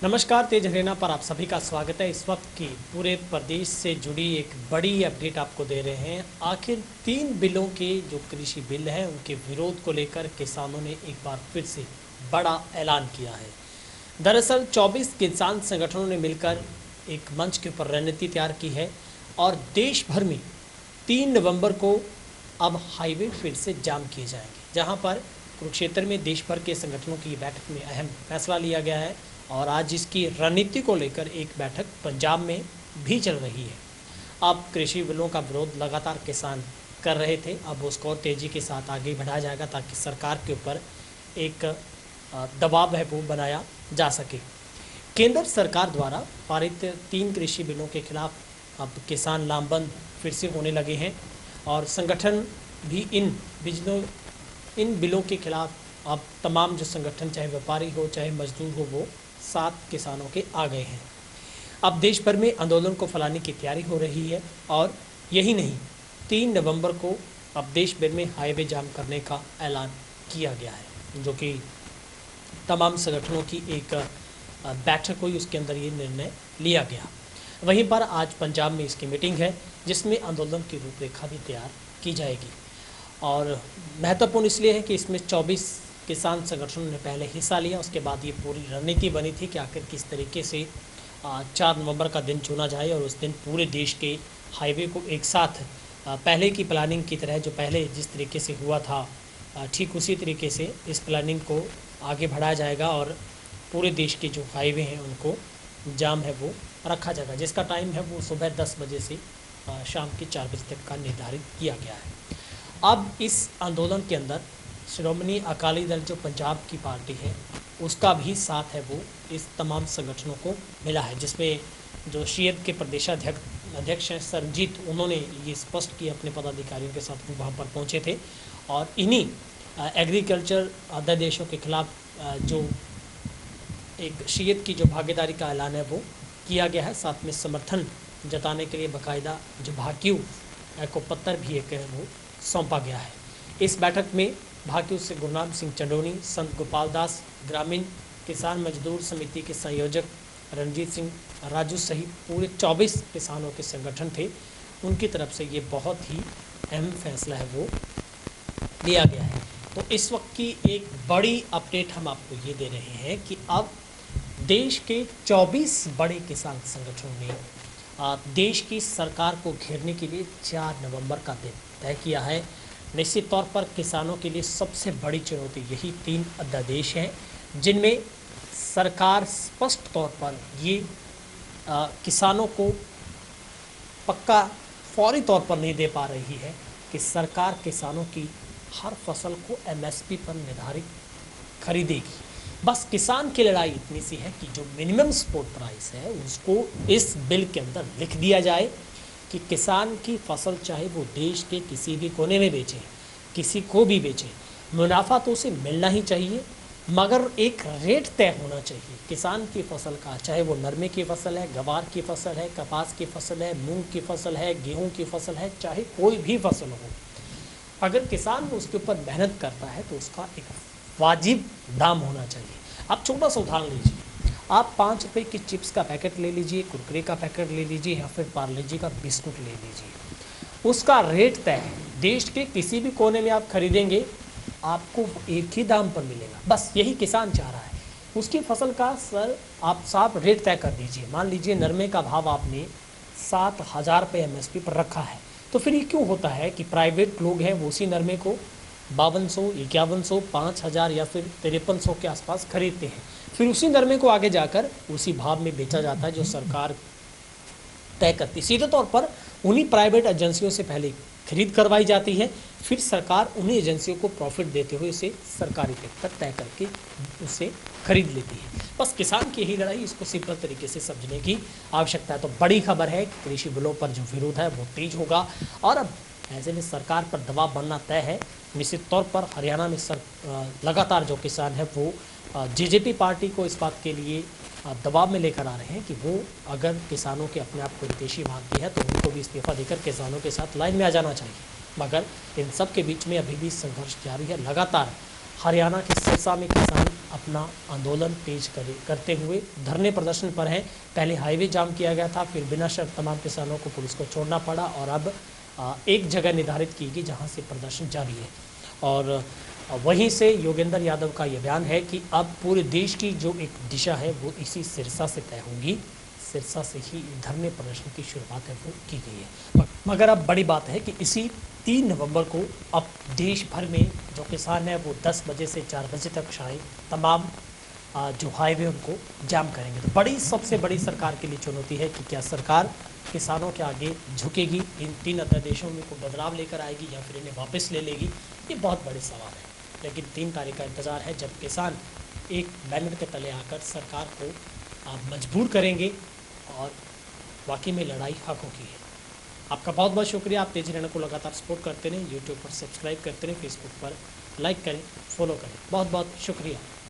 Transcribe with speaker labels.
Speaker 1: नमस्कार, तेज हरियाणा पर आप सभी का स्वागत है। इस वक्त की पूरे प्रदेश से जुड़ी एक बड़ी अपडेट आपको दे रहे हैं। आखिर 3 बिलों के जो कृषि बिल हैं उनके विरोध को लेकर किसानों ने एक बार फिर से बड़ा ऐलान किया है। दरअसल 24 किसान संगठनों ने मिलकर एक मंच के ऊपर रणनीति तैयार की है और देश भर में 3 नवंबर को अब हाईवे फिर से जाम किए जाएंगे, जहां पर कुरुक्षेत्र में देश भर के संगठनों की बैठक में अहम फैसला लिया गया है और आज इसकी रणनीति को लेकर एक बैठक पंजाब में भी चल रही है। अब कृषि बिलों का विरोध लगातार किसान कर रहे थे, अब उसको और तेज़ी के साथ आगे बढ़ाया जाएगा ताकि सरकार के ऊपर एक दबाव है वो बनाया जा सके। केंद्र सरकार द्वारा पारित 3 कृषि बिलों के खिलाफ अब किसान लामबंद फिर से होने लगे हैं और संगठन भी इन बिलों के खिलाफ अब तमाम जो संगठन, चाहे व्यापारी हो चाहे मजदूर हो, वो 7 किसानों के आ गए हैं। अब देश भर में आंदोलन को फैलाने की तैयारी हो रही है और यही नहीं, 3 नवंबर को अब देश भर में हाईवे जाम करने का ऐलान किया गया है, जो कि तमाम संगठनों की एक बैठक हुई, उसके अंदर ये निर्णय लिया गया। वहीं पर आज पंजाब में इसकी मीटिंग है जिसमें आंदोलन की रूपरेखा भी तैयार की जाएगी और महत्वपूर्ण इसलिए है कि इसमें 24 किसान संगठनों ने पहले हिस्सा लिया। उसके बाद ये पूरी रणनीति बनी थी कि आखिर किस तरीके से 4 नवंबर का दिन चुना जाए और उस दिन पूरे देश के हाईवे को एक साथ पहले की प्लानिंग की तरह, जो पहले जिस तरीके से हुआ था ठीक उसी तरीके से इस प्लानिंग को आगे बढ़ाया जाएगा और पूरे देश के जो हाईवे हैं उनको जाम है वो रखा जाएगा, जिसका टाइम है वो सुबह 10 बजे से शाम के 4 बजे तक का निर्धारित किया गया है। अब इस आंदोलन के अंदर श्रोमणी अकाली दल जो पंजाब की पार्टी है उसका भी साथ है वो इस तमाम संगठनों को मिला है, जिसमें जो शीएद के प्रदेशाध्यक्ष हैं सरजीत, उन्होंने ये स्पष्ट किया अपने पदाधिकारियों के साथ, वो वहाँ पर पहुँचे थे और इन्हीं एग्रीकल्चर अध्यादेशों के खिलाफ जो एक शीयत की जो भागीदारी का ऐलान है वो किया गया है। साथ में समर्थन जताने के लिए बाकायदा जो भाकियू को पत्र भी एक है वो सौंपा गया है। इस बैठक में भाकियू से गुरनाम सिंह चंडोनी, संत गोपाल दास, ग्रामीण किसान मजदूर समिति के संयोजक रणजीत सिंह राजू सहित पूरे 24 किसानों के संगठन थे। उनकी तरफ से ये बहुत ही अहम फैसला है वो लिया गया है। तो इस वक्त की एक बड़ी अपडेट हम आपको ये दे रहे हैं कि अब देश के 24 बड़े किसान संगठनों ने देश की सरकार को घेरने के लिए 4 नवंबर का दिन तय किया है। निश्चित तौर पर किसानों के लिए सबसे बड़ी चुनौती यही 3 अध्यादेश हैं, जिनमें सरकार स्पष्ट तौर पर ये किसानों को पक्का फौरी तौर पर नहीं दे पा रही है कि सरकार किसानों की हर फसल को एमएसपी पर निर्धारित खरीदेगी। बस किसान की लड़ाई इतनी सी है कि जो मिनिमम सपोर्ट प्राइस है उसको इस बिल के अंदर लिख दिया जाए कि किसान की फसल चाहे वो देश के किसी भी कोने में बेचे, किसी को भी बेचे, मुनाफा तो उसे मिलना ही चाहिए, मगर एक रेट तय होना चाहिए किसान की फसल का, चाहे वो नरमे की फसल है, गवार की फसल है, कपास की फसल है, मूंग की फसल है, गेहूं की फसल है, चाहे कोई भी फसल हो, अगर किसान उसके ऊपर मेहनत करता है तो उसका एक वाजिब दाम होना चाहिए। आप छोटा सा उदाहरण लीजिए, आप 5 रुपये की चिप्स का पैकेट ले लीजिए, कुरकुरे का पैकेट ले लीजिए या फिर पार्ले जी का बिस्कुट ले लीजिए, उसका रेट तय है। देश के किसी भी कोने में आप खरीदेंगे आपको एक ही दाम पर मिलेगा। बस यही किसान चाह रहा है, उसकी फसल का सर आप साफ रेट तय कर दीजिए। मान लीजिए नरमे का भाव आपने 7,000 रुपये एमएसपी पर रखा है, तो फिर ये क्यों होता है कि प्राइवेट लोग हैं वो उसी नरमे को 5200, 5100, 5000 या फिर 5300 के आसपास खरीदते हैं, फिर उसी नरमे को आगे जाकर उसी भाव में बेचा जाता है जो सरकार तय करती। सीधे तौर पर उन्हीं प्राइवेट एजेंसियों से पहले खरीद करवाई जाती है, फिर सरकार उन्हीं एजेंसियों को प्रॉफिट देते हुए इसे सरकारी रेट पर तय करके उसे खरीद लेती है। बस किसान की यही लड़ाई, इसको सिंपल तरीके से समझने की आवश्यकता है। तो बड़ी खबर है कि कृषि बिलों पर जो विरोध है वो तेज होगा और अब ऐसे में सरकार पर दबाव बनना तय है। निश्चित तौर पर हरियाणा में लगातार जो किसान है वो जेजेपी पार्टी को इस बात के लिए दबाव में लेकर आ रहे हैं कि वो अगर किसानों के अपने आप को हितैषी मानती है तो उनको भी इस्तीफा देकर किसानों के साथ लाइन में आ जाना चाहिए। मगर इन सब के बीच में अभी भी संघर्ष जारी है। लगातार हरियाणा के सिरसा में किसान अपना आंदोलन तेज करते हुए धरने प्रदर्शन पर हैं। पहले हाईवे जाम किया गया था, फिर बिना शर्त तमाम किसानों को पुलिस को छोड़ना पड़ा और अब एक जगह निर्धारित की गई जहां से प्रदर्शन जारी है। और वहीं से योगेंद्र यादव का यह बयान है कि अब पूरे देश की जो एक दिशा है वो इसी सिरसा से तय होगी। सिरसा से ही धरने प्रदर्शन की शुरुआत है वो की गई है। मगर अब बड़ी बात है कि इसी 3 नवंबर को अब देश भर में जो किसान है वो 10 बजे से 4 बजे तक शायद तमाम जो हाईवे उनको जाम करेंगे। तो बड़ी सबसे बड़ी सरकार के लिए चुनौती है कि क्या सरकार किसानों के आगे झुकेगी, इन 3 अध्यादेशों में कोई बदलाव लेकर आएगी या फिर इन्हें वापस ले लेगी, ये बहुत बड़े सवाल है। लेकिन 3 तारीख का इंतज़ार है जब किसान एक बैनर के तले आकर सरकार को मजबूर करेंगे और वाकई में लड़ाई हकों की है। आपका बहुत बहुत शुक्रिया। आप तेजी रहने को लगातार सपोर्ट करते रहें, यूट्यूब पर सब्सक्राइब करते रहें, फेसबुक पर लाइक करें, फॉलो करें। बहुत बहुत शुक्रिया।